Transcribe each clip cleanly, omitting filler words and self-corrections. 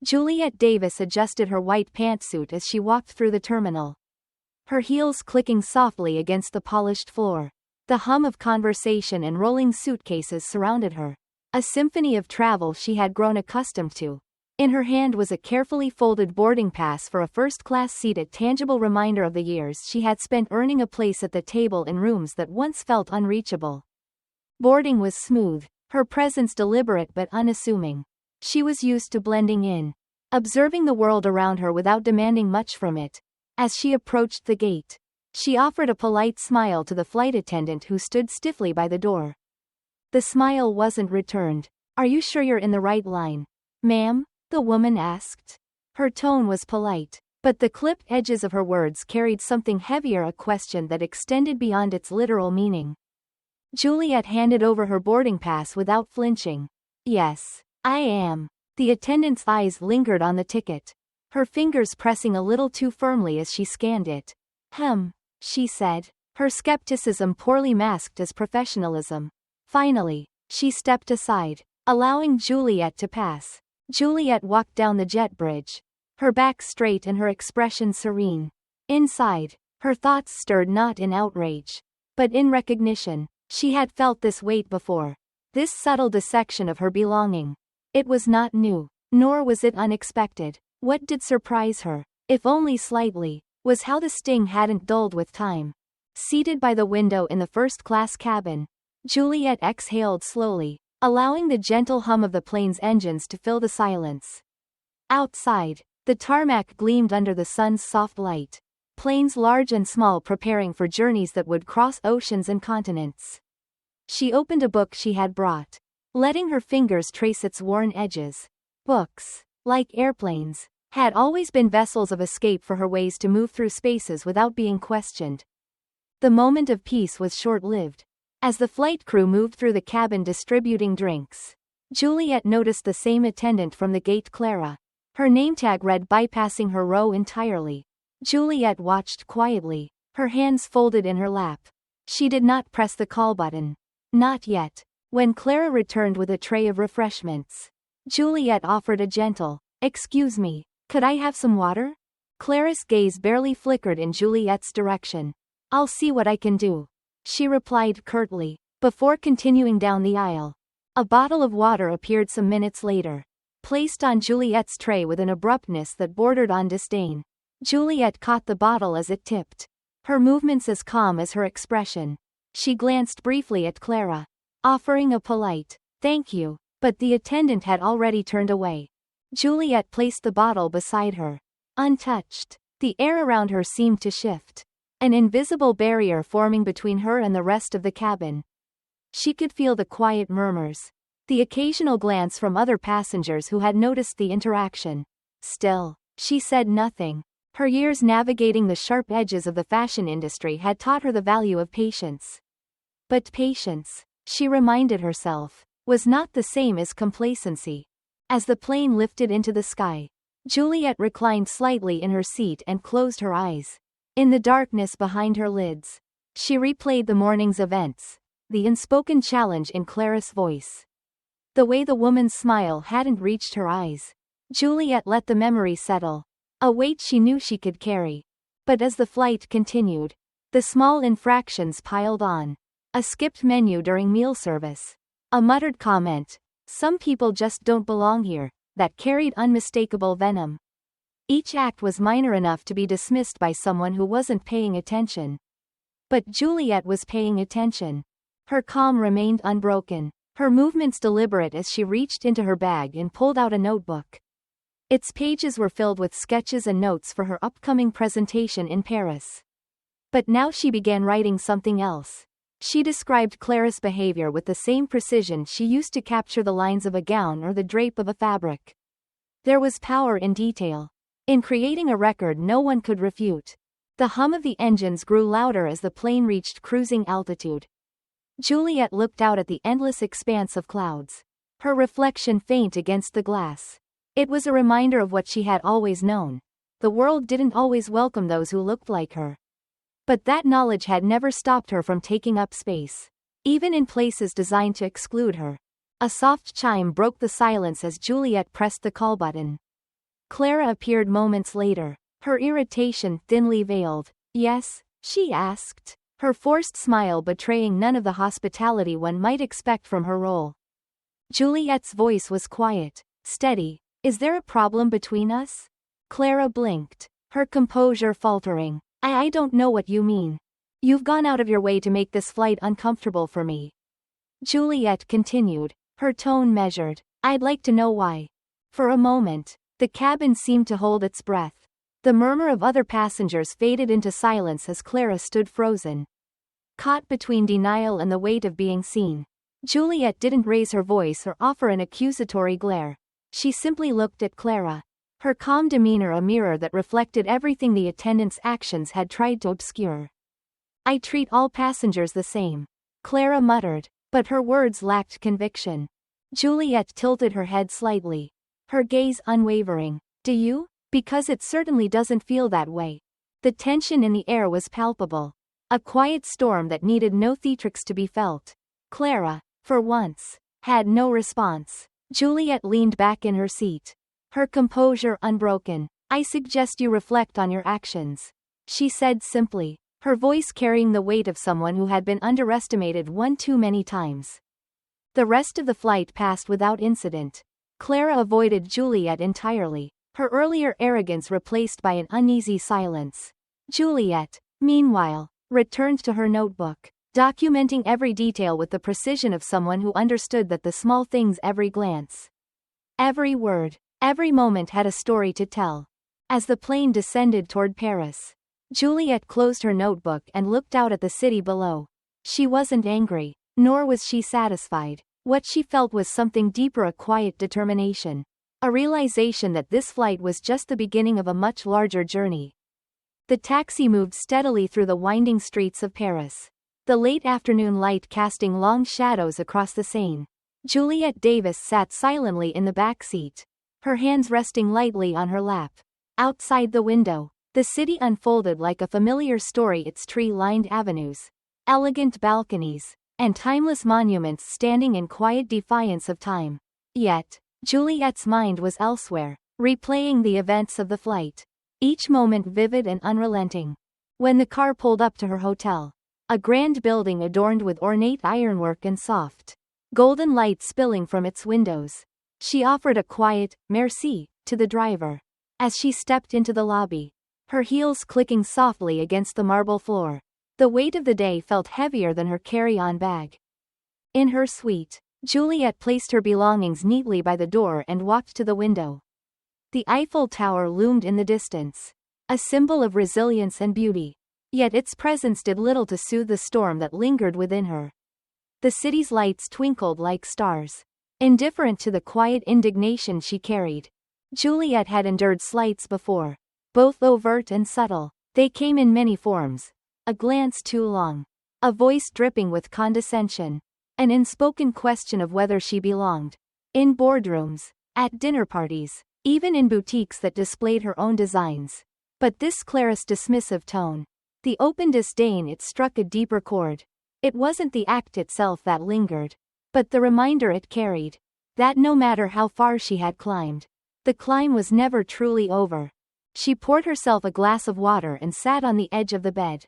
Juliet Davis adjusted her white pantsuit as she walked through the terminal, her heels clicking softly against the polished floor. The hum of conversation and rolling suitcases surrounded her, a symphony of travel she had grown accustomed to. In her hand was a carefully folded boarding pass for a first-class seat, a tangible reminder of the years she had spent earning a place at the table in rooms that once felt unreachable. Boarding was smooth, her presence deliberate but unassuming. She was used to blending in, observing the world around her without demanding much from it. As she approached the gate, she offered a polite smile to the flight attendant who stood stiffly by the door. The smile wasn't returned. "Are you sure you're in the right line, ma'am?" the woman asked. Her tone was polite, but the clipped edges of her words carried something heavier, a question that extended beyond its literal meaning. Juliet handed over her boarding pass without flinching. "Yes, I am." The attendant's eyes lingered on the ticket, her fingers pressing a little too firmly as she scanned it. She said, her skepticism poorly masked as professionalism. Finally, she stepped aside, allowing Juliet to pass. Juliet walked down the jet bridge, her back straight and her expression serene. Inside, her thoughts stirred not in outrage, but in recognition. She had felt this weight before, this subtle dissection of her belonging. It was not new, nor was it unexpected. What did surprise her, if only slightly, was how the sting hadn't dulled with time. Seated by the window in the first-class cabin, Juliet exhaled slowly, allowing the gentle hum of the plane's engines to fill the silence. Outside, the tarmac gleamed under the sun's soft light, planes large and small preparing for journeys that would cross oceans and continents. She opened a book she had brought, letting her fingers trace its worn edges. Books, like airplanes, had always been vessels of escape for her, ways to move through spaces without being questioned. The moment of peace was short-lived. As the flight crew moved through the cabin distributing drinks, Juliet noticed the same attendant from the gate, Clara. Her name tag read bypassing her row entirely. Juliet watched quietly, her hands folded in her lap. She did not press the call button. Not yet. When Clara returned with a tray of refreshments, Juliet offered a gentle, "Excuse me, could I have some water?" Clara's gaze barely flickered in Juliet's direction. "I'll see what I can do," she replied curtly, before continuing down the aisle. A bottle of water appeared some minutes later, placed on Juliet's tray with an abruptness that bordered on disdain. Juliet caught the bottle as it tipped, her movements as calm as her expression. She glanced briefly at Clara, offering a polite, "Thank you," but the attendant had already turned away. Juliet placed the bottle beside her, untouched. The air around her seemed to shift, an invisible barrier forming between her and the rest of the cabin. She could feel the quiet murmurs, the occasional glance from other passengers who had noticed the interaction. Still, she said nothing. Her years navigating the sharp edges of the fashion industry had taught her the value of patience. But patience, she reminded herself, was not the same as complacency. As the plane lifted into the sky, Juliet reclined slightly in her seat and closed her eyes. In the darkness behind her lids, she replayed the morning's events, the unspoken challenge in Clara's voice, the way the woman's smile hadn't reached her eyes. Juliet let the memory settle, a weight she knew she could carry. But as the flight continued, the small infractions piled on. A skipped menu during meal service, a muttered comment, "Some people just don't belong here," that carried unmistakable venom. Each act was minor enough to be dismissed by someone who wasn't paying attention. But Juliet was paying attention. Her calm remained unbroken, her movements deliberate as she reached into her bag and pulled out a notebook. Its pages were filled with sketches and notes for her upcoming presentation in Paris. But now she began writing something else. She described Clara's behavior with the same precision she used to capture the lines of a gown or the drape of a fabric. There was power in detail, in creating a record no one could refute. The hum of the engines grew louder as the plane reached cruising altitude. Juliet looked out at the endless expanse of clouds, her reflection faint against the glass. It was a reminder of what she had always known. The world didn't always welcome those who looked like her. But that knowledge had never stopped her from taking up space, even in places designed to exclude her. A soft chime broke the silence as Juliet pressed the call button. Clara appeared moments later, her irritation thinly veiled. Yes? She asked, her forced smile betraying none of the hospitality one might expect from her role. Juliet's voice was quiet, steady. Is there a problem between us? Clara blinked, her composure faltering. I don't know what you mean. You've gone out of your way to make this flight uncomfortable for me. Juliet continued, her tone measured. I'd like to know why. For a moment, the cabin seemed to hold its breath. The murmur of other passengers faded into silence as Clara stood frozen, caught between denial and the weight of being seen. Juliet didn't raise her voice or offer an accusatory glare. She simply looked at Clara, her calm demeanor a mirror that reflected everything the attendant's actions had tried to obscure. I treat all passengers the same, Clara muttered, but her words lacked conviction. Juliet tilted her head slightly, her gaze unwavering. Do you? Because it certainly doesn't feel that way. The tension in the air was palpable. A quiet storm that needed no theatrics to be felt. Clara, for once, had no response. Juliet leaned back in her seat, her composure unbroken. I suggest you reflect on your actions, she said simply, her voice carrying the weight of someone who had been underestimated one too many times. The rest of the flight passed without incident. Clara avoided Juliet entirely, her earlier arrogance replaced by an uneasy silence. Juliet, meanwhile, returned to her notebook, documenting every detail with the precision of someone who understood that the small things, every glance, every word, every moment had a story to tell. As the plane descended toward Paris, Juliet closed her notebook and looked out at the city below. She wasn't angry, nor was she satisfied. What she felt was something deeper, a quiet determination. A realization that this flight was just the beginning of a much larger journey. The taxi moved steadily through the winding streets of Paris, the late afternoon light casting long shadows across the Seine. Juliet Davis sat silently in the back seat, her hands resting lightly on her lap. Outside the window, the city unfolded like a familiar story, its tree-lined avenues, elegant balconies, and timeless monuments standing in quiet defiance of time. Yet, Juliet's mind was elsewhere, replaying the events of the flight, each moment vivid and unrelenting. When the car pulled up to her hotel, a grand building adorned with ornate ironwork and soft, golden light spilling from its windows, she offered a quiet, merci, to the driver. As she stepped into the lobby, her heels clicking softly against the marble floor, the weight of the day felt heavier than her carry-on bag. In her suite, Juliet placed her belongings neatly by the door and walked to the window. The Eiffel Tower loomed in the distance, a symbol of resilience and beauty. Yet its presence did little to soothe the storm that lingered within her. The city's lights twinkled like stars, indifferent to the quiet indignation she carried. Juliet had endured slights before, both overt and subtle. They came in many forms. A glance too long, a voice dripping with condescension, an unspoken question of whether she belonged. In boardrooms, at dinner parties, even in boutiques that displayed her own designs. But this Clara's dismissive tone, the open disdain, it struck a deeper chord. It wasn't the act itself that lingered, but the reminder it carried, that no matter how far she had climbed, the climb was never truly over. She poured herself a glass of water and sat on the edge of the bed,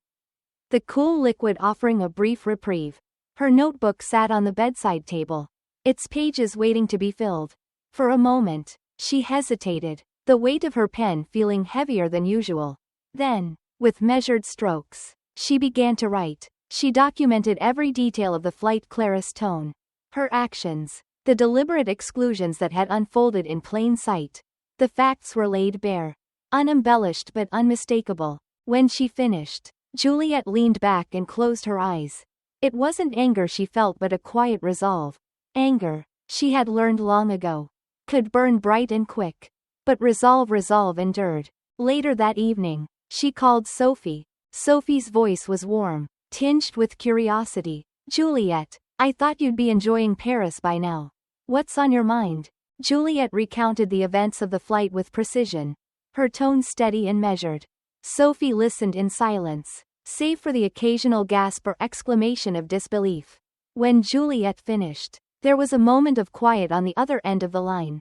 the cool liquid offering a brief reprieve. Her notebook sat on the bedside table, its pages waiting to be filled. For a moment, she hesitated, the weight of her pen feeling heavier than usual. Then, with measured strokes, she began to write. She documented every detail of the flight, Clara's tone, her actions, the deliberate exclusions that had unfolded in plain sight. The facts were laid bare, unembellished but unmistakable. When she finished, Juliet leaned back and closed her eyes. It wasn't anger she felt but a quiet resolve. Anger, she had learned long ago, could burn bright and quick. But resolve endured. Later that evening, she called Sophie. Sophie's voice was warm, tinged with curiosity. Juliet, I thought you'd be enjoying Paris by now. What's on your mind? Juliet recounted the events of the flight with precision, her tone steady and measured. Sophie listened in silence, save for the occasional gasp or exclamation of disbelief. When Juliet finished, there was a moment of quiet on the other end of the line.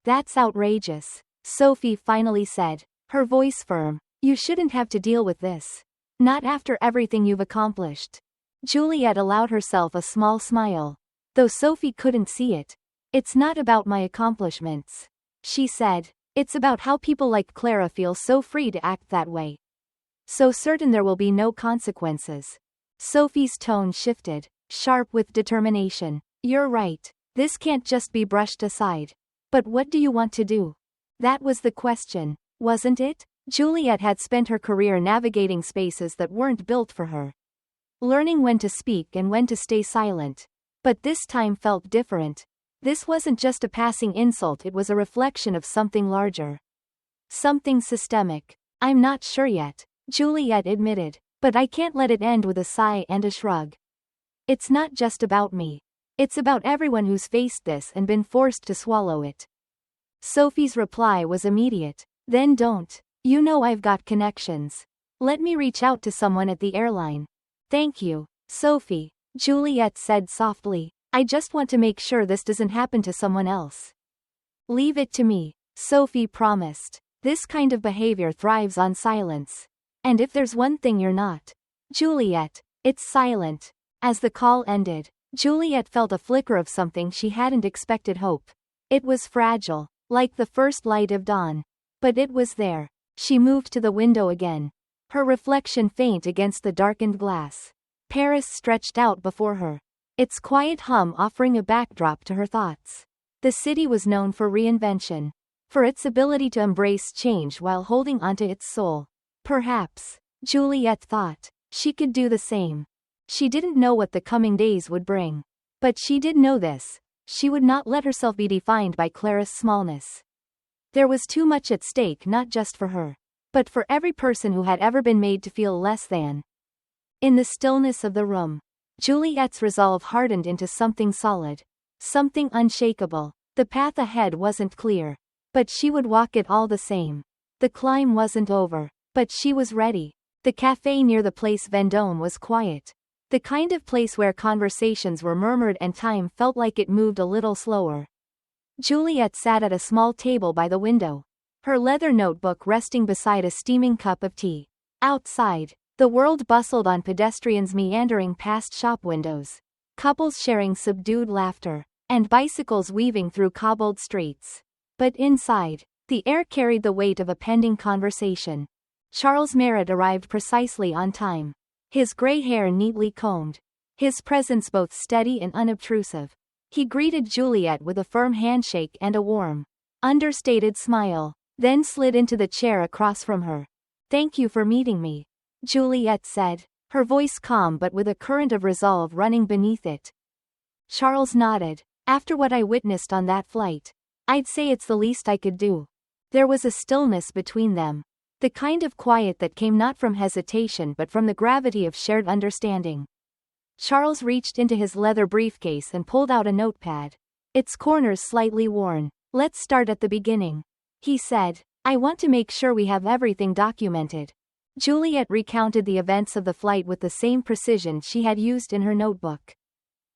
That's outrageous, Sophie finally said, her voice firm. You shouldn't have to deal with this. Not after everything you've accomplished. Juliet allowed herself a small smile. Though Sophie couldn't see it. It's not about my accomplishments. She said. It's about how people like Clara feel so free to act that way. So certain there will be no consequences. Sophie's tone shifted, sharp with determination. You're right. This can't just be brushed aside. But what do you want to do? That was the question, wasn't it? Juliet had spent her career navigating spaces that weren't built for her. Learning when to speak and when to stay silent. But this time felt different. This wasn't just a passing insult, it was a reflection of something larger. Something systemic. I'm not sure yet, Juliet admitted, but I can't let it end with a sigh and a shrug. It's not just about me. It's about everyone who's faced this and been forced to swallow it. Sophie's reply was immediate. Then don't. You know I've got connections. Let me reach out to someone at the airline. Thank you, Sophie, Juliet said softly. I just want to make sure this doesn't happen to someone else. Leave it to me, Sophie promised. This kind of behavior thrives on silence. And if there's one thing you're not, Juliet, it's silent. As the call ended, Juliet felt a flicker of something she hadn't expected: hope. It was fragile, like the first light of dawn. But it was there. She moved to the window again. Her reflection faint against the darkened glass. Paris stretched out before her. Its quiet hum offering a backdrop to her thoughts. The city was known for reinvention. For its ability to embrace change while holding onto its soul. Perhaps, Juliet thought, she could do the same. She didn't know what the coming days would bring. But she did know this. She would not let herself be defined by Clara's smallness. There was too much at stake, not just for her, but for every person who had ever been made to feel less than. In the stillness of the room, Juliet's resolve hardened into something solid. Something unshakable. The path ahead wasn't clear. But she would walk it all the same. The climb wasn't over. But she was ready. The cafe near the Place Vendôme was quiet. The kind of place where conversations were murmured and time felt like it moved a little slower. Juliet sat at a small table by the window. Her leather notebook resting beside a steaming cup of tea. Outside, the world bustled on, pedestrians meandering past shop windows. Couples sharing subdued laughter. And bicycles weaving through cobbled streets. But inside, the air carried the weight of a pending conversation. Charles Merritt arrived precisely on time. His gray hair neatly combed. His presence both steady and unobtrusive. He greeted Juliet with a firm handshake and a warm, understated smile, then slid into the chair across from her. Thank you for meeting me, Juliet said, her voice calm but with a current of resolve running beneath it. Charles nodded. After what I witnessed on that flight, I'd say it's the least I could do. There was a stillness between them. The kind of quiet that came not from hesitation but from the gravity of shared understanding. Charles reached into his leather briefcase and pulled out a notepad. Its corners slightly worn. Let's start at the beginning, he said. I want to make sure we have everything documented. Juliet recounted the events of the flight with the same precision she had used in her notebook.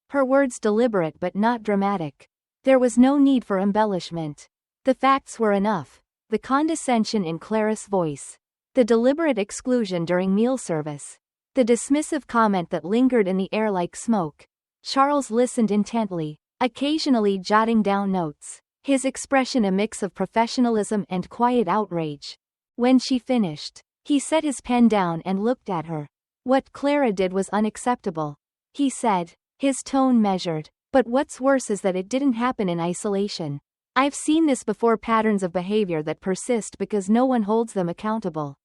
Her words deliberate but not dramatic. There was no need for embellishment. The facts were enough. The condescension in Clara's voice. The deliberate exclusion during meal service. The dismissive comment that lingered in the air like smoke. Charles listened intently, occasionally jotting down notes. His expression a mix of professionalism and quiet outrage. When she finished, he set his pen down and looked at her. What Clara did was unacceptable, he said, his tone measured. But what's worse is that it didn't happen in isolation. I've seen this before, patterns of behavior that persist because no one holds them accountable.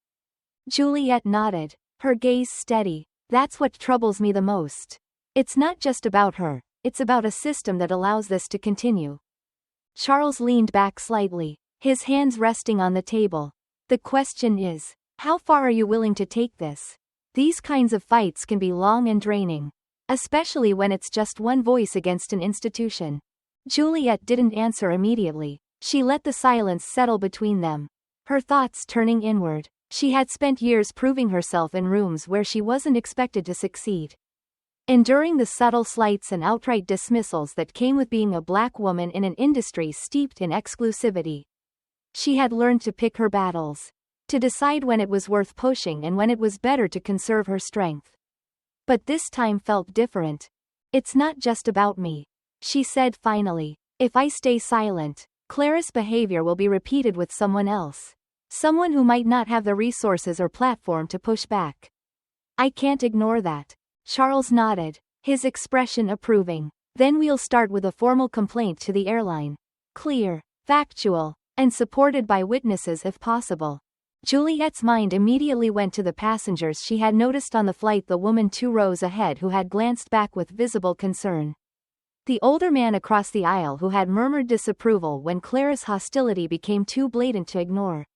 Juliet nodded, her gaze steady. That's what troubles me the most. It's not just about her, it's about a system that allows this to continue. Charles leaned back slightly, his hands resting on the table. The question is, how far are you willing to take this? These kinds of fights can be long and draining. Especially when it's just one voice against an institution. Juliet didn't answer immediately. She let the silence settle between them. Her thoughts turning inward. She had spent years proving herself in rooms where she wasn't expected to succeed. Enduring the subtle slights and outright dismissals that came with being a black woman in an industry steeped in exclusivity. She had learned to pick her battles, to decide when it was worth pushing and when it was better to conserve her strength. But this time felt different. It's not just about me, she said finally. If I stay silent, Clara's behavior will be repeated with someone else. Someone who might not have the resources or platform to push back. I can't ignore that. Charles nodded, his expression approving. Then we'll start with a formal complaint to the airline. Clear, factual, and supported by witnesses if possible. Juliet's mind immediately went to the passengers she had noticed on the flight, the woman 2 rows ahead who had glanced back with visible concern. The older man across the aisle who had murmured disapproval when Clara's hostility became too blatant to ignore.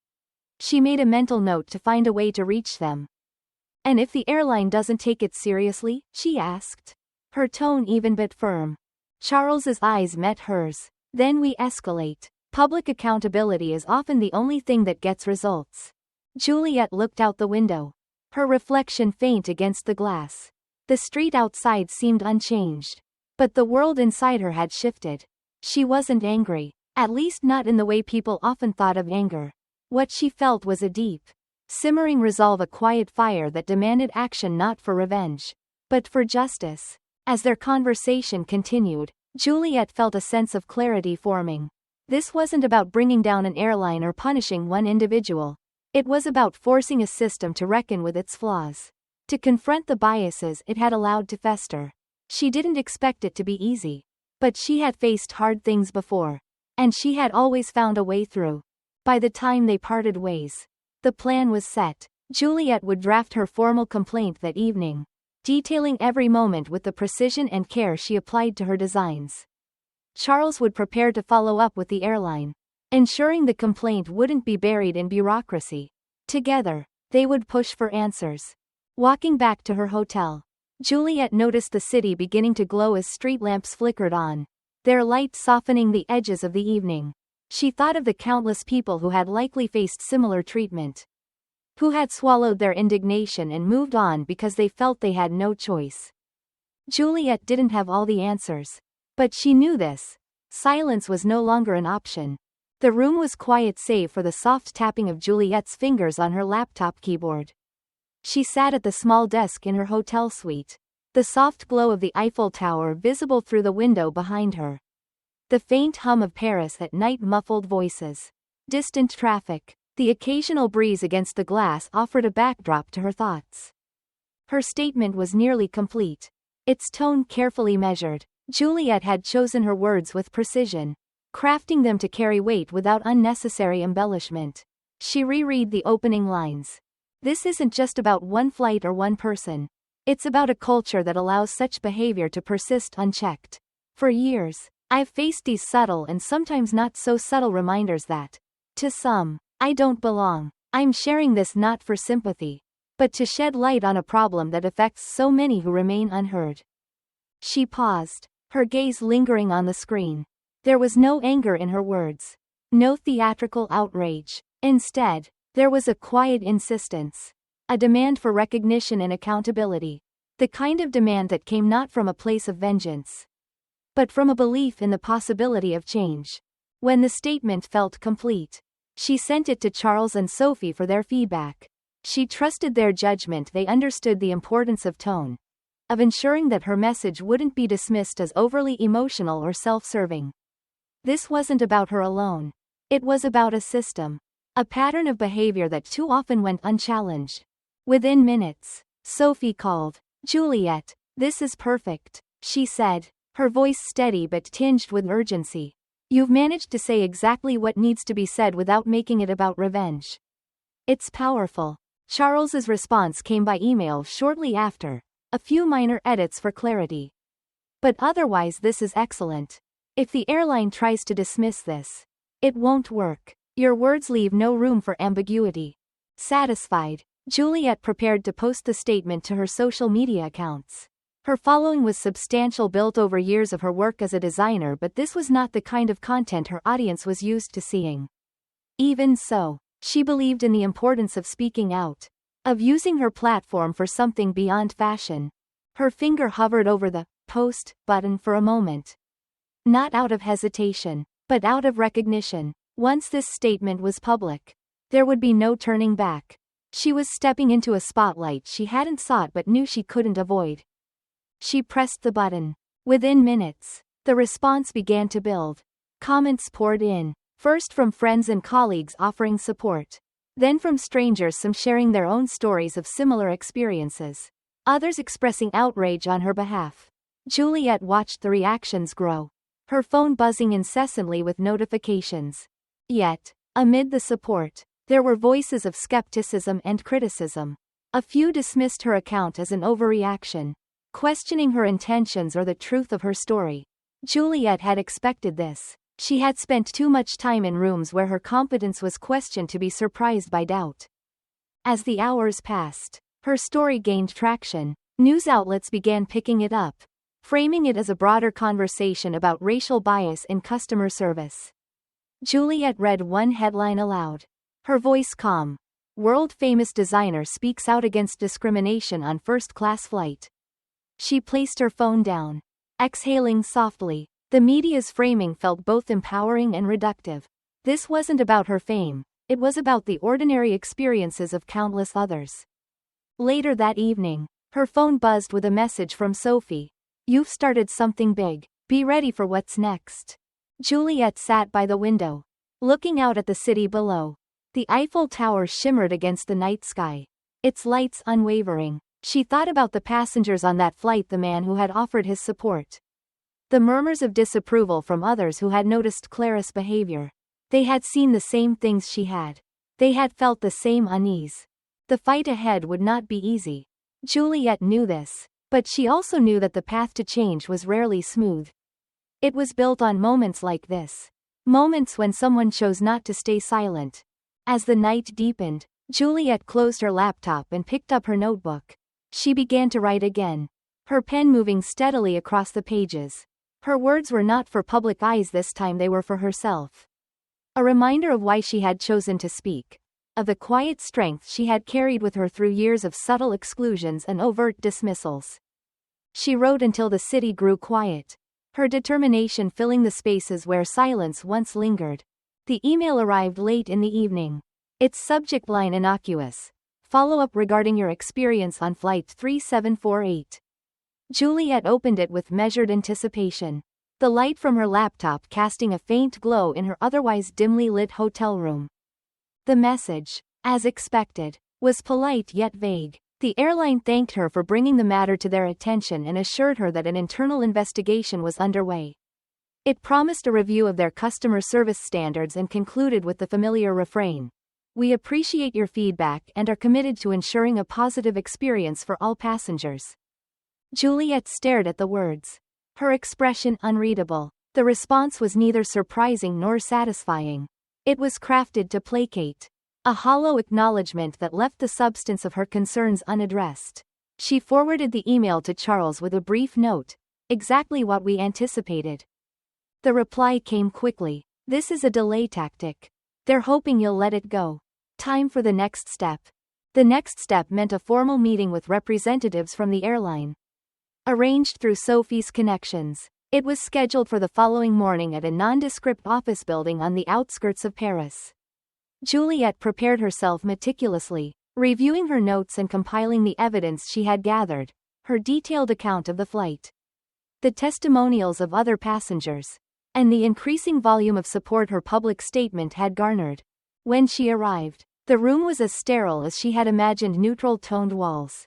She made a mental note to find a way to reach them. And if the airline doesn't take it seriously, she asked. Her tone even bit firm. Charles's eyes met hers. Then we escalate. Public accountability is often the only thing that gets results. Juliet looked out the window. Her reflection faint against the glass. The street outside seemed unchanged. But the world inside her had shifted. She wasn't angry, at least not in the way people often thought of anger. What she felt was a deep, simmering resolve, a quiet fire that demanded action, not for revenge, but for justice. As their conversation continued, Juliet felt a sense of clarity forming. This wasn't about bringing down an airline or punishing one individual. It was about forcing a system to reckon with its flaws, to confront the biases it had allowed to fester. She didn't expect it to be easy. But she had faced hard things before. And she had always found a way through. By the time they parted ways, the plan was set. Juliet would draft her formal complaint that evening, detailing every moment with the precision and care she applied to her designs. Charles would prepare to follow up with the airline, ensuring the complaint wouldn't be buried in bureaucracy. Together, they would push for answers. Walking back to her hotel, Juliet noticed the city beginning to glow as street lamps flickered on, their light softening the edges of the evening. She thought of the countless people who had likely faced similar treatment, who had swallowed their indignation and moved on because they felt they had no choice. Juliet didn't have all the answers, but she knew this. Silence was no longer an option. The room was quiet save for the soft tapping of Juliet's fingers on her laptop keyboard. She sat at the small desk in her hotel suite, the soft glow of the Eiffel Tower visible through the window behind her. The faint hum of Paris at night, muffled voices, distant traffic, the occasional breeze against the glass offered a backdrop to her thoughts. Her statement was nearly complete, its tone carefully measured. Juliet had chosen her words with precision, crafting them to carry weight without unnecessary embellishment. She reread the opening lines. This isn't just about one flight or one person. It's about a culture that allows such behavior to persist unchecked. For years, I've faced these subtle and sometimes not so subtle reminders that, to some, I don't belong. I'm sharing this not for sympathy, but to shed light on a problem that affects so many who remain unheard. She paused, her gaze lingering on the screen. There was no anger in her words, no theatrical outrage. Instead, there was a quiet insistence, a demand for recognition and accountability, the kind of demand that came not from a place of vengeance, but from a belief in the possibility of change. When the statement felt complete, she sent it to Charles and Sophie for their feedback. She trusted their judgment. They understood the importance of tone, of ensuring that her message wouldn't be dismissed as overly emotional or self-serving. This wasn't about her alone. It was about a system, a pattern of behavior that too often went unchallenged. Within minutes, Sophie called. Juliet, this is perfect, she said, her voice steady but tinged with urgency. You've managed to say exactly what needs to be said without making it about revenge. It's powerful. Charles's response came by email shortly after, a few minor edits for clarity. But otherwise this is excellent. If the airline tries to dismiss this, it won't work. Your words leave no room for ambiguity. Satisfied, Juliet prepared to post the statement to her social media accounts. Her following was substantial, built over years of her work as a designer, but this was not the kind of content her audience was used to seeing. Even so, she believed in the importance of speaking out, of using her platform for something beyond fashion. Her finger hovered over the post button for a moment. Not out of hesitation, but out of recognition. Once this statement was public, there would be no turning back. She was stepping into a spotlight she hadn't sought but knew she couldn't avoid. She pressed the button. Within minutes, the response began to build. Comments poured in, first from friends and colleagues offering support, then from strangers, some sharing their own stories of similar experiences, others expressing outrage on her behalf. Juliet watched the reactions grow, her phone buzzing incessantly with notifications. Yet, amid the support, there were voices of skepticism and criticism. A few dismissed her account as an overreaction, questioning her intentions or the truth of her story. Juliet had expected this. She had spent too much time in rooms where her competence was questioned to be surprised by doubt. As the hours passed, her story gained traction. News outlets began picking it up, framing it as a broader conversation about racial bias in customer service. Juliet read one headline aloud, her voice calm. World-famous designer speaks out against discrimination on first-class flight. She placed her phone down, exhaling softly. The media's framing felt both empowering and reductive. This wasn't about her fame, it was about the ordinary experiences of countless others. Later that evening, her phone buzzed with a message from Sophie. "You've started something big. Be ready for what's next." Juliet sat by the window, looking out at the city below. The Eiffel Tower shimmered against the night sky, its lights unwavering. She thought about the passengers on that flight, the man who had offered his support, the murmurs of disapproval from others who had noticed Clara's behavior. They had seen the same things she had. They had felt the same unease. The fight ahead would not be easy. Juliet knew this, but she also knew that the path to change was rarely smooth. It was built on moments like this. Moments when someone chose not to stay silent. As the night deepened, Juliet closed her laptop and picked up her notebook. She began to write again, her pen moving steadily across the pages. Her words were not for public eyes this time, they were for herself. A reminder of why she had chosen to speak, of the quiet strength she had carried with her through years of subtle exclusions and overt dismissals. She wrote until the city grew quiet, her determination filling the spaces where silence once lingered. The email arrived late in the evening. Its subject line innocuous: "Follow-up regarding your experience on Flight 3748. Juliet opened it with measured anticipation, the light from her laptop casting a faint glow in her otherwise dimly lit hotel room. The message, as expected, was polite yet vague. The airline thanked her for bringing the matter to their attention and assured her that an internal investigation was underway. It promised a review of their customer service standards and concluded with the familiar refrain: "We appreciate your feedback and are committed to ensuring a positive experience for all passengers." Juliet stared at the words, her expression unreadable. The response was neither surprising nor satisfying. It was crafted to placate, a hollow acknowledgement that left the substance of her concerns unaddressed. She forwarded the email to Charles with a brief note: "Exactly what we anticipated." The reply came quickly: "This is a delay tactic. They're hoping you'll let it go. Time for the next step." The next step meant a formal meeting with representatives from the airline. Arranged through Sophie's connections, it was scheduled for the following morning at a nondescript office building on the outskirts of Paris. Juliet prepared herself meticulously, reviewing her notes and compiling the evidence she had gathered, her detailed account of the flight, the testimonials of other passengers, and the increasing volume of support her public statement had garnered. When she arrived, the room was as sterile as she had imagined: neutral-toned walls,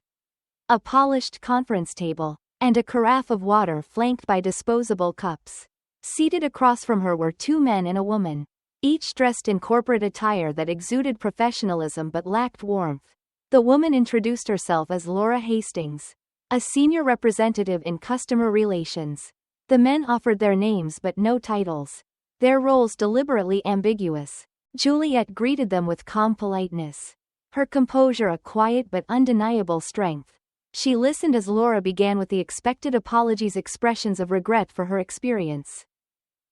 a polished conference table, and a carafe of water flanked by disposable cups. Seated across from her were two men and a woman, each dressed in corporate attire that exuded professionalism but lacked warmth. The woman introduced herself as Laura Hastings, a senior representative in customer relations. The men offered their names but no titles, their roles deliberately ambiguous. Juliet greeted them with calm politeness, her composure a quiet but undeniable strength. She listened as Laura began with the expected apologies, expressions of regret for her experience,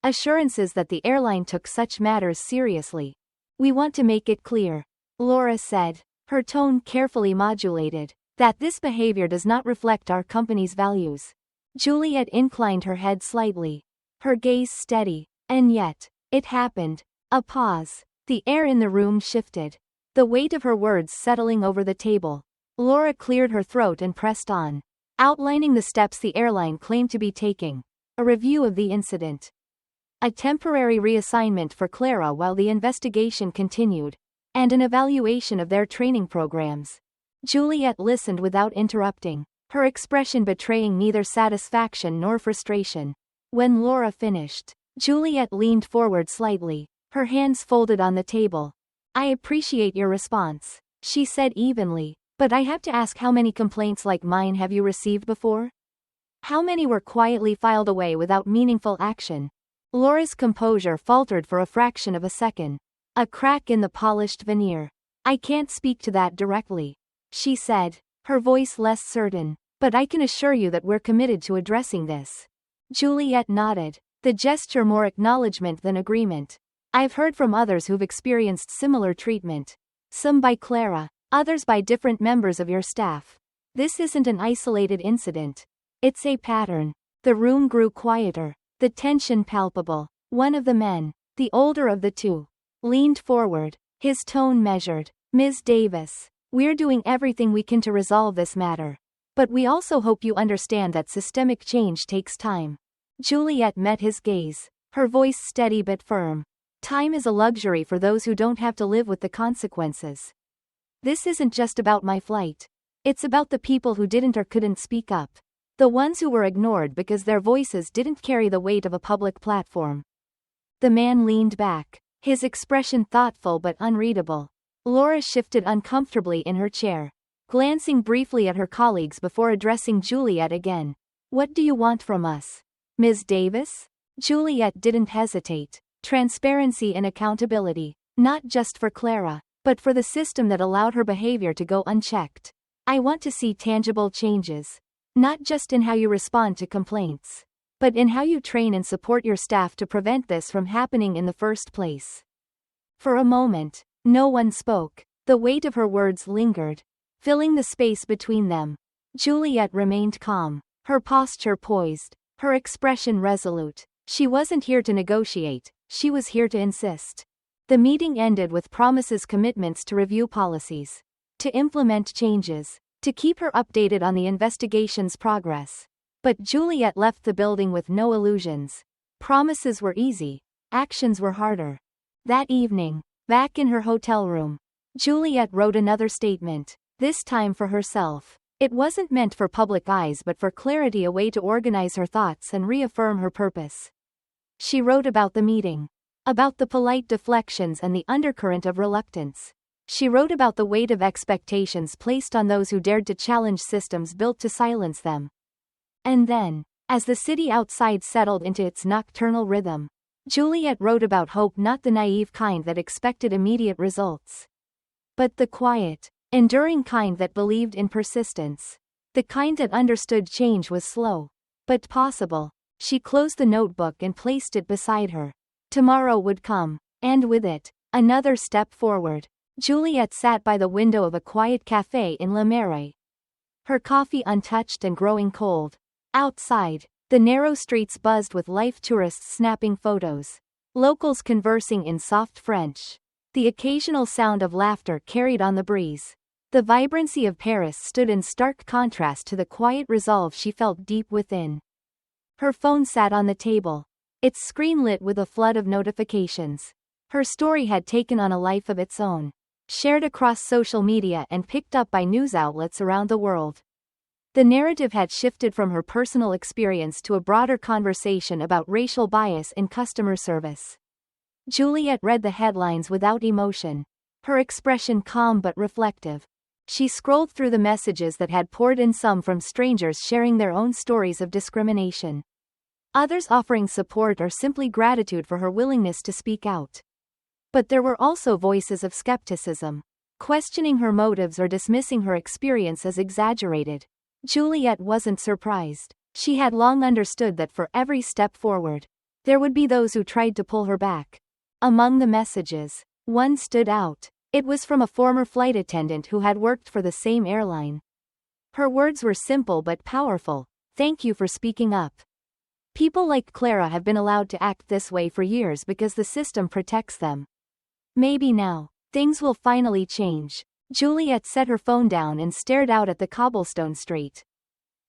assurances that the airline took such matters seriously. "We want to make it clear," Laura said, her tone carefully modulated, "that this behavior does not reflect our company's values." Juliet inclined her head slightly, her gaze steady. "And yet, it happened. A pause. The air in the room shifted. The weight of her words settling over the table. Laura cleared her throat and pressed on, outlining the steps the airline claimed to be taking. A review of the incident. A temporary reassignment for Clara while the investigation continued. And an evaluation of their training programs. Juliet listened without interrupting, her expression betraying neither satisfaction nor frustration. When Laura finished, Juliet leaned forward slightly, her hands folded on the table. I appreciate your response, she said evenly, but I have to ask, how many complaints like mine have you received before? How many were quietly filed away without meaningful action? Laura's composure faltered for a fraction of a second. A crack in the polished veneer. I can't speak to that directly, she said, her voice less certain, but I can assure you that we're committed to addressing this. Juliet nodded, the gesture more acknowledgement than agreement. I've heard from others who've experienced similar treatment. Some by Clara, others by different members of your staff. This isn't an isolated incident. It's a pattern. The room grew quieter, the tension palpable. One of the men, the older of the two, leaned forward, his tone measured. Ms. Davis, we're doing everything we can to resolve this matter. But we also hope you understand that systemic change takes time. Juliet met his gaze, her voice steady but firm. Time is a luxury for those who don't have to live with the consequences. This isn't just about my flight. It's about the people who didn't or couldn't speak up. The ones who were ignored because their voices didn't carry the weight of a public platform. The man leaned back, his expression thoughtful but unreadable. Laura shifted uncomfortably in her chair, glancing briefly at her colleagues before addressing Juliet again. What do you want from us, Ms. Davis? Juliet didn't hesitate. Transparency and accountability, not just for Clara, but for the system that allowed her behavior to go unchecked. I want to see tangible changes. Not just in how you respond to complaints, but in how you train and support your staff to prevent this from happening in the first place. For a moment, no one spoke. The weight of her words lingered, filling the space between them. Juliet remained calm, her posture poised, her expression resolute. She wasn't here to negotiate, she was here to insist. The meeting ended with promises, commitments to review policies, to implement changes, to keep her updated on the investigation's progress. But Juliet left the building with no illusions. Promises were easy, actions were harder. That evening, back in her hotel room, Juliet wrote another statement, this time for herself. It wasn't meant for public eyes but for clarity, a way to organize her thoughts and reaffirm her purpose. She wrote about the meeting, about the polite deflections and the undercurrent of reluctance. She wrote about the weight of expectations placed on those who dared to challenge systems built to silence them. And then, as the city outside settled into its nocturnal rhythm, Juliet wrote about hope, not the naive kind that expected immediate results, but the quiet, enduring kind that believed in persistence. The kind that understood change was slow, but possible. She closed the notebook and placed it beside her. Tomorrow would come, and with it, another step forward. Juliet sat by the window of a quiet cafe in Le Marais, her coffee untouched and growing cold. Outside, the narrow streets buzzed with life, tourists snapping photos, locals conversing in soft French. The occasional sound of laughter carried on the breeze. The vibrancy of Paris stood in stark contrast to the quiet resolve she felt deep within. Her phone sat on the table, its screen lit with a flood of notifications. Her story had taken on a life of its own, shared across social media and picked up by news outlets around the world. The narrative had shifted from her personal experience to a broader conversation about racial bias in customer service. Juliet read the headlines without emotion, her expression calm but reflective. She scrolled through the messages that had poured in, some from strangers sharing their own stories of discrimination, others offering support or simply gratitude for her willingness to speak out. But there were also voices of skepticism, questioning her motives or dismissing her experience as exaggerated. Juliet wasn't surprised. She had long understood that for every step forward, there would be those who tried to pull her back. Among the messages, one stood out. It was from a former flight attendant who had worked for the same airline. Her words were simple but powerful. Thank you for speaking up. People like Clara have been allowed to act this way for years because the system protects them. Maybe now, things will finally change. Juliet set her phone down and stared out at the cobblestone street.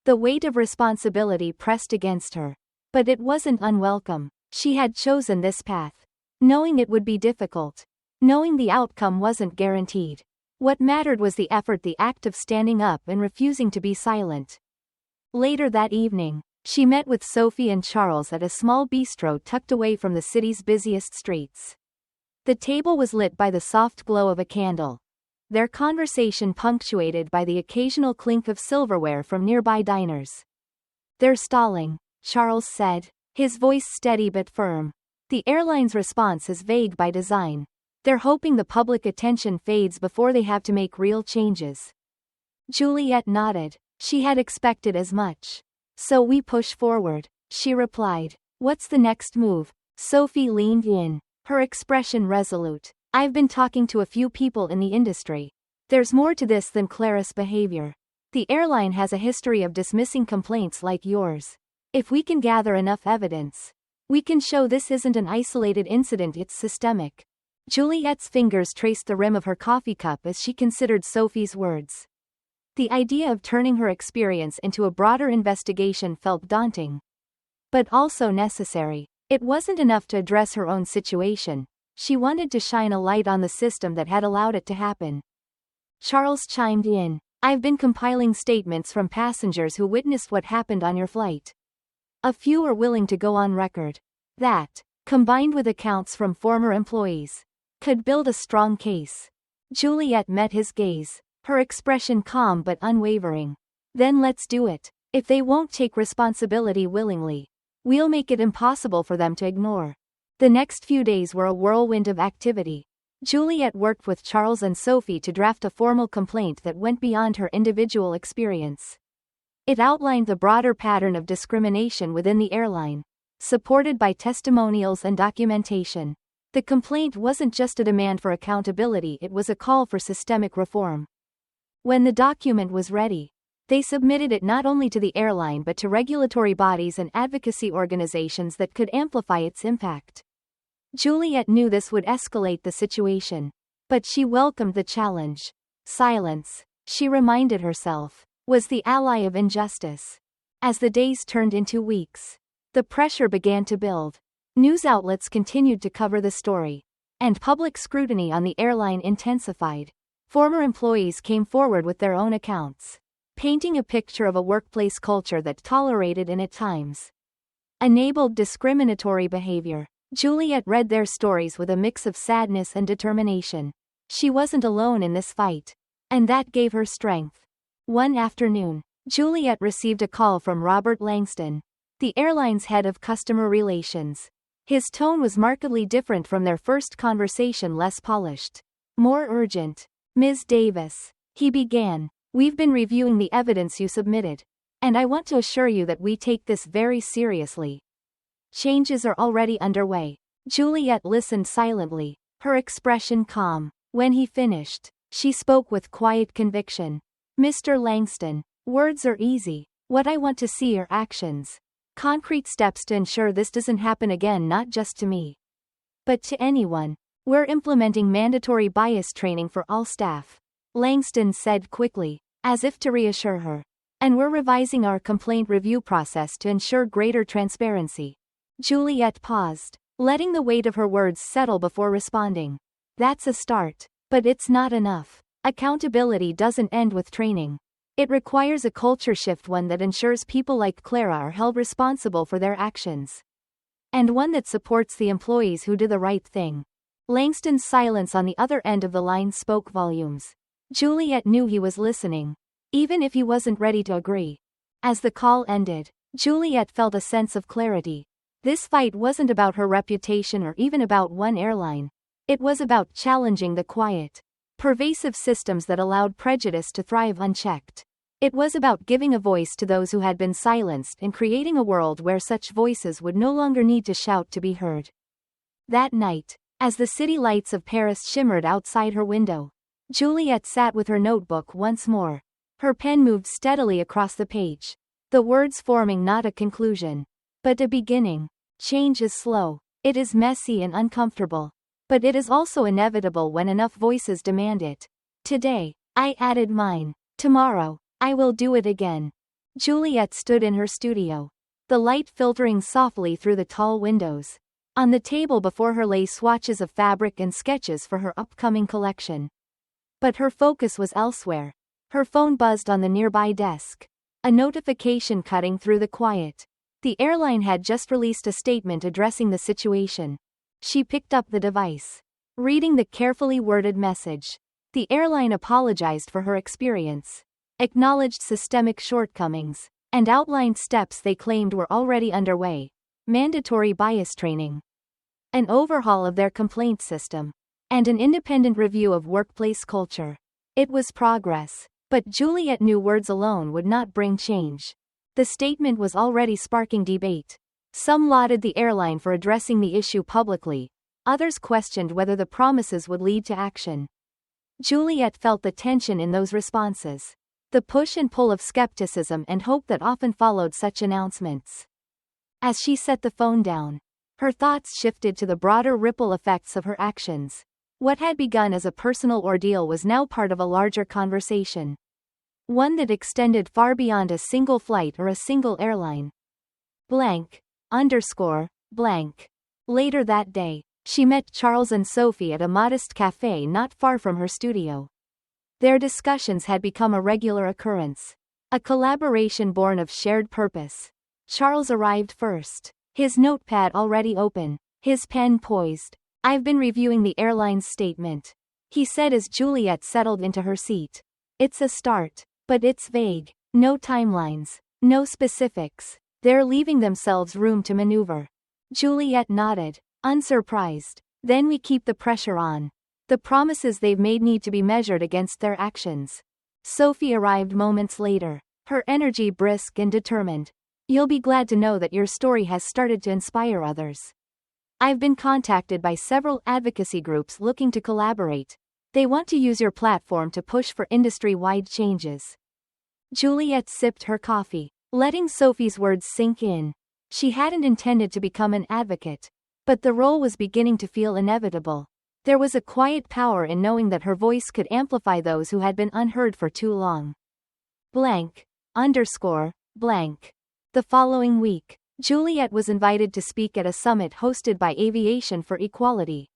The weight of responsibility pressed against her. But it wasn't unwelcome. She had chosen this path, knowing it would be difficult, knowing the outcome wasn't guaranteed. What mattered was the effort, the act of standing up and refusing to be silent. Later that evening, she met with Sophie and Charles at a small bistro tucked away from the city's busiest streets. The table was lit by the soft glow of a candle, their conversation punctuated by the occasional clink of silverware from nearby diners. "They're stalling," Charles said, his voice steady but firm. "The airline's response is vague by design. They're hoping the public attention fades before they have to make real changes." Juliet nodded. She had expected as much. "So we push forward," she replied. "What's the next move?" Sophie leaned in, her expression resolute. "I've been talking to a few people in the industry. There's more to this than Clara's behavior. The airline has a history of dismissing complaints like yours. If we can gather enough evidence, we can show this isn't an isolated incident, it's systemic." Juliet's fingers traced the rim of her coffee cup as she considered Sophie's words. The idea of turning her experience into a broader investigation felt daunting. But also necessary. It wasn't enough to address her own situation. She wanted to shine a light on the system that had allowed it to happen. Charles chimed in. "I've been compiling statements from passengers who witnessed what happened on your flight. A few are willing to go on record. That, combined with accounts from former employees, could build a strong case." Juliet met his gaze, her expression calm but unwavering. "Then let's do it. If they won't take responsibility willingly, we'll make it impossible for them to ignore." The next few days were a whirlwind of activity. Juliet worked with Charles and Sophie to draft a formal complaint that went beyond her individual experience. It outlined the broader pattern of discrimination within the airline, supported by testimonials and documentation. The complaint wasn't just a demand for accountability, it was a call for systemic reform. When the document was ready, they submitted it not only to the airline but to regulatory bodies and advocacy organizations that could amplify its impact. Juliet knew this would escalate the situation, but she welcomed the challenge. Silence, she reminded herself, was the ally of injustice. As the days turned into weeks, the pressure began to build. News outlets continued to cover the story, and public scrutiny on the airline intensified. Former employees came forward with their own accounts, painting a picture of a workplace culture that tolerated and at times enabled discriminatory behavior. Juliet read their stories with a mix of sadness and determination. She wasn't alone in this fight, and that gave her strength. One afternoon, Juliet received a call from Robert Langston, the airline's head of customer relations. His tone was markedly different from their first conversation, less polished, more urgent. "Ms. Davis," he began, "we've been reviewing the evidence you submitted, and I want to assure you that we take this very seriously. Changes are already underway." Juliet listened silently, her expression calm. When he finished, she spoke with quiet conviction. "Mr. Langston, words are easy. What I want to see are actions. Concrete steps to ensure this doesn't happen again, not just to me, but to anyone. We're implementing mandatory bias training for all staff," Langston said quickly, as if to reassure her. "And we're revising our complaint review process to ensure greater transparency." Juliet paused, letting the weight of her words settle before responding. "That's a start, but it's not enough. Accountability doesn't end with training. It requires a culture shift, one that ensures people like Clara are held responsible for their actions, and one that supports the employees who do the right thing." Langston's silence on the other end of the line spoke volumes. Juliet knew he was listening, even if he wasn't ready to agree. As the call ended, Juliet felt a sense of clarity. This fight wasn't about her reputation or even about one airline. It was about challenging the quiet, pervasive systems that allowed prejudice to thrive unchecked. It was about giving a voice to those who had been silenced and creating a world where such voices would no longer need to shout to be heard. That night, as the city lights of Paris shimmered outside her window, Juliet sat with her notebook once more. Her pen moved steadily across the page, the words forming not a conclusion, But a beginning. Change is slow. It is messy and uncomfortable. But it is also inevitable when enough voices demand it. Today, I added mine. Tomorrow, I will do it again. Juliet stood in her studio, the light filtering softly through the tall windows. On the table before her lay swatches of fabric and sketches for her upcoming collection. But her focus was elsewhere. Her phone buzzed on the nearby desk. A notification cutting through the quiet. The airline had just released a statement addressing the situation. She picked up the device. Reading the carefully worded message. The airline apologized for her experience, acknowledged systemic shortcomings, and outlined steps they claimed were already underway. Mandatory bias training, an overhaul of their complaint system, and an independent review of workplace culture. It was progress, but Juliet knew words alone would not bring change. The statement was already sparking debate. Some lauded the airline for addressing the issue publicly. Others questioned whether the promises would lead to action. Juliet felt the tension in those responses. The push and pull of skepticism and hope that often followed such announcements. As she set the phone down, her thoughts shifted to the broader ripple effects of her actions. What had begun as a personal ordeal was now part of a larger conversation. One that extended far beyond a single flight or a single airline. Blank. Blank. Later that day, she met Charles and Sophie at a modest cafe not far from her studio. Their discussions had become a regular occurrence. A collaboration born of shared purpose. Charles arrived first, his notepad already open, his pen poised. "I've been reviewing the airline's statement," he said as Juliet settled into her seat. "It's a start, but it's vague. No timelines, no specifics. They're leaving themselves room to maneuver." Juliet nodded, unsurprised. "Then we keep the pressure on. The promises they've made need to be measured against their actions." Sophie arrived moments later, her energy brisk and determined. "You'll be glad to know that your story has started to inspire others. I've been contacted by several advocacy groups looking to collaborate. They want to use your platform to push for industry-wide changes." Juliet sipped her coffee, letting Sophie's words sink in. She hadn't intended to become an advocate, but the role was beginning to feel inevitable. There was a quiet power in knowing that her voice could amplify those who had been unheard for too long. Blank. The following week, Juliet was invited to speak at a summit hosted by Aviation for Equality,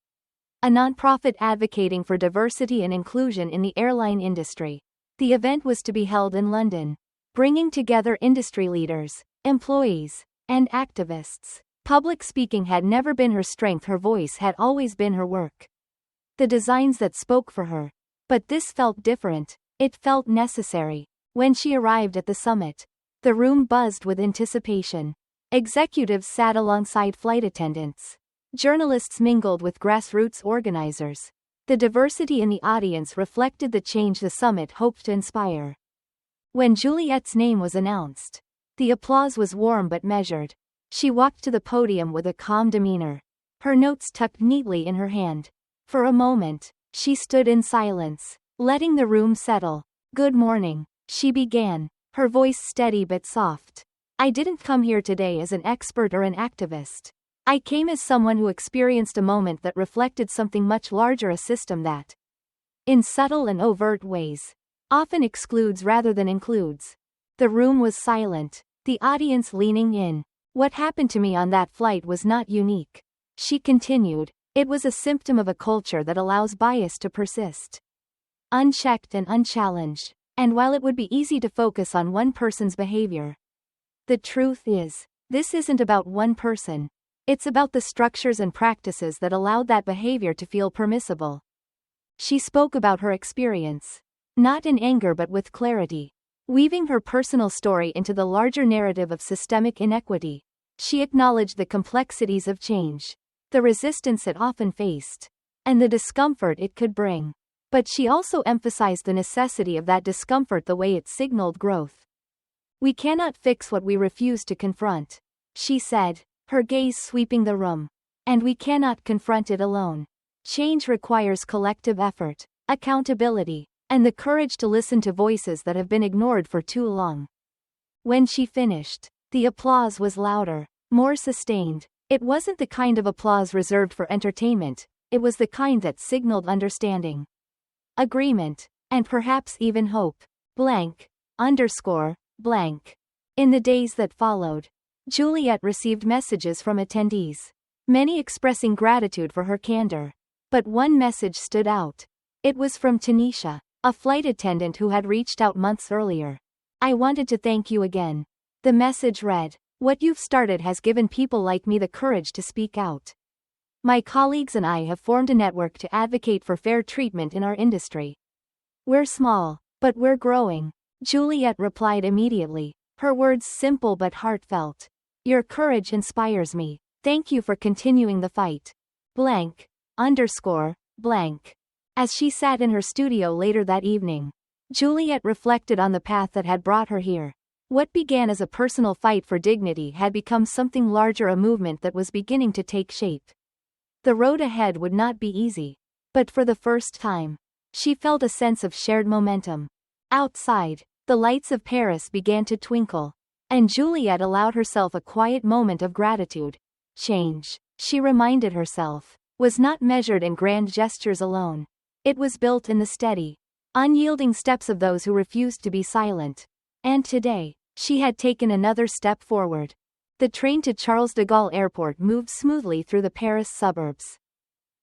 a nonprofit advocating for diversity and inclusion in the airline industry. The event was to be held in London, bringing together industry leaders, employees, and activists. Public speaking had never been her strength, her voice had always been her work. The designs that spoke for her. But this felt different. It felt necessary. When she arrived at the summit, the room buzzed with anticipation. Executives sat alongside flight attendants. Journalists mingled with grassroots organizers. The diversity in the audience reflected the change the summit hoped to inspire. When Juliet's name was announced, the applause was warm but measured. She walked to the podium with a calm demeanor, her notes tucked neatly in her hand. For a moment, she stood in silence, letting the room settle. "Good morning," she began, her voice steady but soft. "I didn't come here today as an expert or an activist. I came as someone who experienced a moment that reflected something much larger, a system that, in subtle and overt ways, often excludes rather than includes." The room was silent, the audience leaning in. "What happened to me on that flight was not unique," she continued. "It was a symptom of a culture that allows bias to persist, unchecked and unchallenged. And while it would be easy to focus on one person's behavior, the truth is, this isn't about one person. It's about the structures and practices that allowed that behavior to feel permissible." She spoke about her experience, not in anger but with clarity, weaving her personal story into the larger narrative of systemic inequity. She acknowledged the complexities of change, the resistance it often faced, and the discomfort it could bring. But she also emphasized the necessity of that discomfort the way it signaled growth. "We cannot fix what we refuse to confront," she said, her gaze sweeping the room. "And we cannot confront it alone. Change requires collective effort, accountability, and the courage to listen to voices that have been ignored for too long." When she finished, the applause was louder. more sustained. It wasn't the kind of applause reserved for entertainment, it was the kind that signaled understanding, agreement, and perhaps even hope. Blank. Underscore. Blank. In the days that followed, Juliet received messages from attendees, many expressing gratitude for her candor. But one message stood out. It was from Tanisha, a flight attendant who had reached out months earlier. I wanted to thank you again. The message read, what you've started has given people like me the courage to speak out. My colleagues and I have formed a network to advocate for fair treatment in our industry. We're small, but we're growing. Juliet replied immediately, her words simple but heartfelt. Your courage inspires me. Thank you for continuing the fight. Blank. Underscore. Blank. As she sat in her studio later that evening, Juliet reflected on the path that had brought her here. What began as a personal fight for dignity had become something larger, a movement that was beginning to take shape. The road ahead would not be easy, but for the first time, she felt a sense of shared momentum. Outside, the lights of Paris began to twinkle, and Juliet allowed herself a quiet moment of gratitude. Change, she reminded herself, was not measured in grand gestures alone. It was built in the steady, unyielding steps of those who refused to be silent. And today, she had taken another step forward. The train to Charles de Gaulle Airport moved smoothly through the Paris suburbs.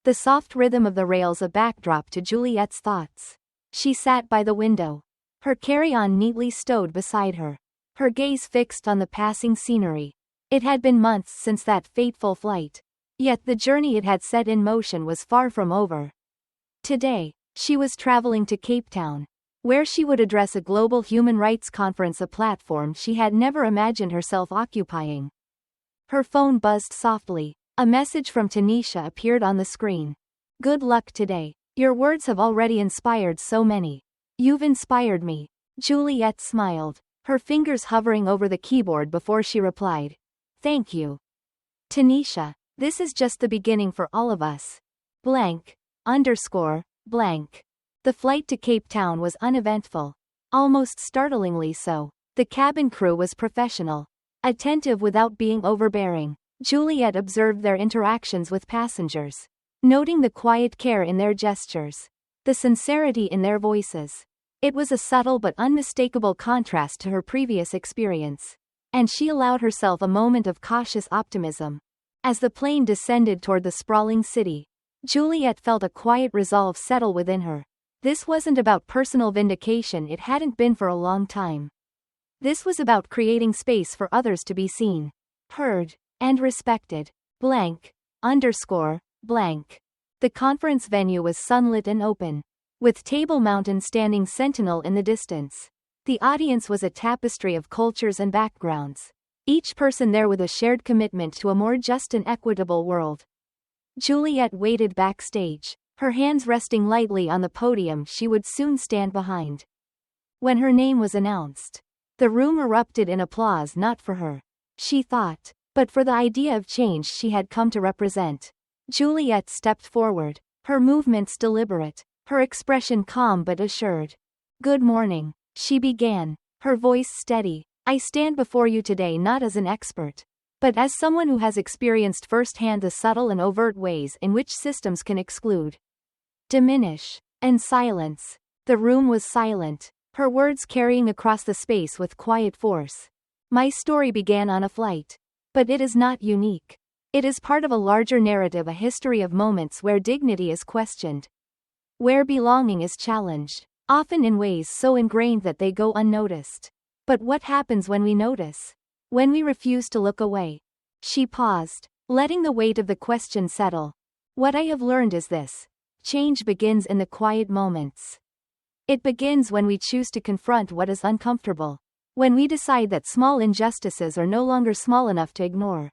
The soft rhythm of the rails a backdrop to Juliet's thoughts. She sat by the window, her carry-on neatly stowed beside her, her gaze fixed on the passing scenery. It had been months since that fateful flight, yet the journey it had set in motion was far from over. Today, she was traveling to Cape Town, where she would address a global human rights conference, a platform she had never imagined herself occupying. Her phone buzzed softly. A message from Tanisha appeared on the screen. Good luck today. Your words have already inspired so many. You've inspired me. Juliet smiled, her fingers hovering over the keyboard before she replied. Thank you. Tanisha, this is just the beginning for all of us. Blank. Underscore. Blank. The flight to Cape Town was uneventful. Almost startlingly so. The cabin crew was professional, attentive without being overbearing. Juliet observed their interactions with passengers, noting the quiet care in their gestures, the sincerity in their voices. It was a subtle but unmistakable contrast to her previous experience, and she allowed herself a moment of cautious optimism. As the plane descended toward the sprawling city, Juliet felt a quiet resolve settle within her. This wasn't about personal vindication, it hadn't been for a long time. This was about creating space for others to be seen, heard, and respected. Blank. Underscore. Blank. The conference venue was sunlit and open, with Table Mountain standing sentinel in the distance. The audience was a tapestry of cultures and backgrounds, each person there with a shared commitment to a more just and equitable world. Juliet waited backstage, her hands resting lightly on the podium she would soon stand behind. When her name was announced, the room erupted in applause, not for her, she thought, but for the idea of change she had come to represent. Juliet stepped forward, her movements deliberate, her expression calm but assured. Good morning, she began, her voice steady. I stand before you today not as an expert, but as someone who has experienced firsthand the subtle and overt ways in which systems can exclude, diminish, and silence. The room was silent, her words carrying across the space with quiet force. My story began on a flight, but it is not unique. It is part of a larger narrative, a history of moments where dignity is questioned, where belonging is challenged, often in ways so ingrained that they go unnoticed. But what happens when we notice? When we refuse to look away? She paused, letting the weight of the question settle. What I have learned is this. Change begins in the quiet moments. It begins when we choose to confront what is uncomfortable, when we decide that small injustices are no longer small enough to ignore.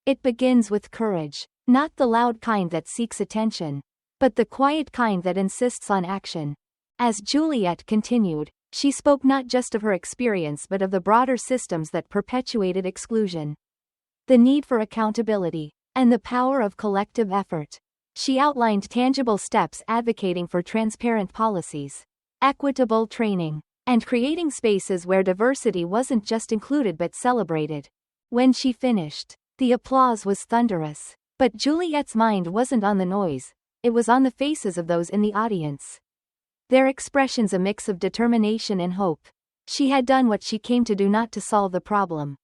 It begins with courage, not the loud kind that seeks attention, but the quiet kind that insists on action. As Juliet continued, she spoke not just of her experience but of the broader systems that perpetuated exclusion, the need for accountability, and the power of collective effort. She outlined tangible steps advocating for transparent policies, equitable training, and creating spaces where diversity wasn't just included but celebrated. When she finished, the applause was thunderous. But Juliet's mind wasn't on the noise, it was on the faces of those in the audience. Their expressions a mix of determination and hope. She had done what she came to do, not to solve the problem,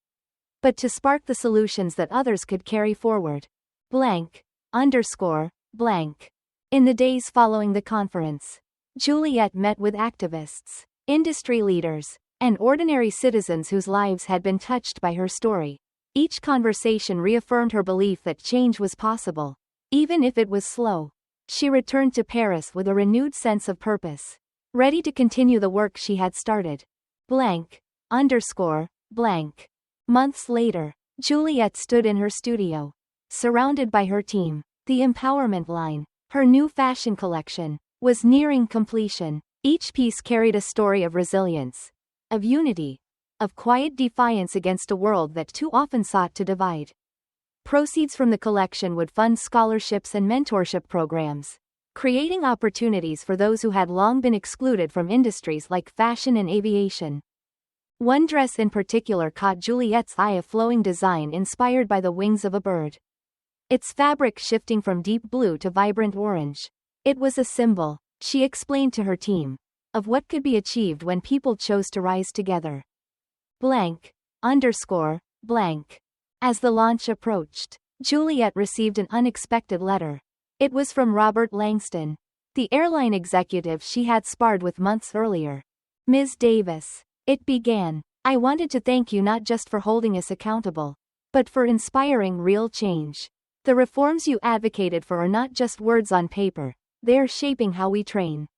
but to spark the solutions that others could carry forward. Blank. Underscore. Blank. In the days following the conference, Juliet met with activists, industry leaders, and ordinary citizens whose lives had been touched by her story. Each conversation reaffirmed her belief that change was possible, even if it was slow. She returned to Paris with a renewed sense of purpose, ready to continue the work she had started. Blank. Underscore. Blank. Months later, Juliet stood in her studio, surrounded by her team. The empowerment line, her new fashion collection, was nearing completion. Each piece carried a story of resilience, of unity, of quiet defiance against a world that too often sought to divide. Proceeds from the collection would fund scholarships and mentorship programs, creating opportunities for those who had long been excluded from industries like fashion and aviation. One dress in particular caught Juliet's eye, a flowing design inspired by the wings of a bird. Its fabric shifting from deep blue to vibrant orange. It was a symbol, she explained to her team, of what could be achieved when people chose to rise together. Blank. Underscore. Blank. As the launch approached, Juliet received an unexpected letter. It was from Robert Langston, the airline executive she had sparred with months earlier. Ms. Davis, it began, I wanted to thank you not just for holding us accountable, but for inspiring real change. The reforms you advocated for are not just words on paper, they're shaping how we train,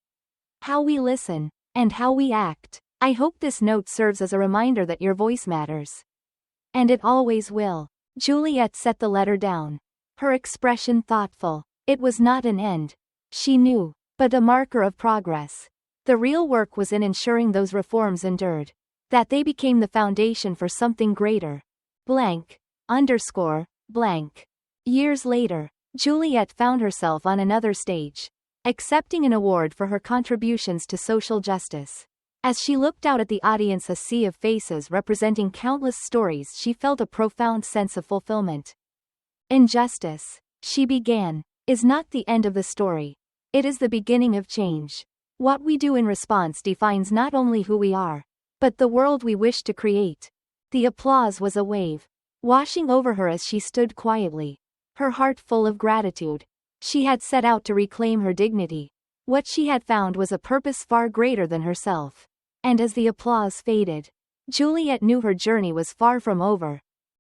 how we listen, and how we act. I hope this note serves as a reminder that your voice matters. And it always will. Juliet set the letter down, her expression thoughtful. It was not an end, she knew, but a marker of progress. The real work was in ensuring those reforms endured, that they became the foundation for something greater. Blank. Underscore. Blank. Years later, Juliet found herself on another stage, accepting an award for her contributions to social justice. As she looked out at the audience, a sea of faces representing countless stories, she felt a profound sense of fulfillment. Injustice, she began, is not the end of the story. It is the beginning of change. What we do in response defines not only who we are, but the world we wish to create. The applause was a wave, washing over her as she stood quietly, her heart full of gratitude. She had set out to reclaim her dignity. What she had found was a purpose far greater than herself. And as the applause faded, Juliet knew her journey was far from over.